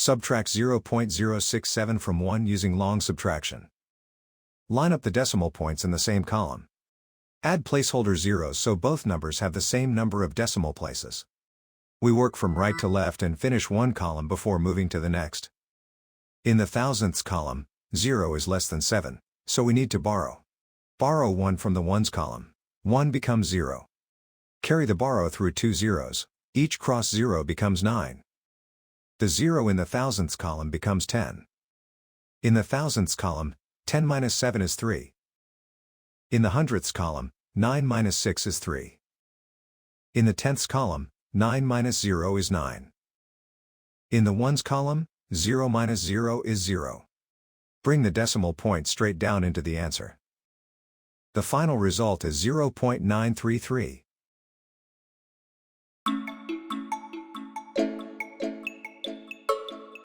Subtract 0.067 from 1 using long subtraction. Line up the decimal points in the same column. Add placeholder zeros so both numbers have the same number of decimal places. We work from right to left and finish one column before moving to the next. In the thousandths column, 0 is less than 7, so we need to borrow. Borrow 1 from the ones column. 1 becomes 0. Carry the borrow through 2 zeros. Each cross 0 becomes 9. The 0 in the thousandths column becomes 10. In the thousandths column, 10 minus 7 is 3. In the hundredths column, 9 minus 6 is 3. In the tenths column, 9 minus 0 is 9. In the ones column, 0 minus 0 is 0. Bring the decimal point straight down into the answer. The final result is 0.933.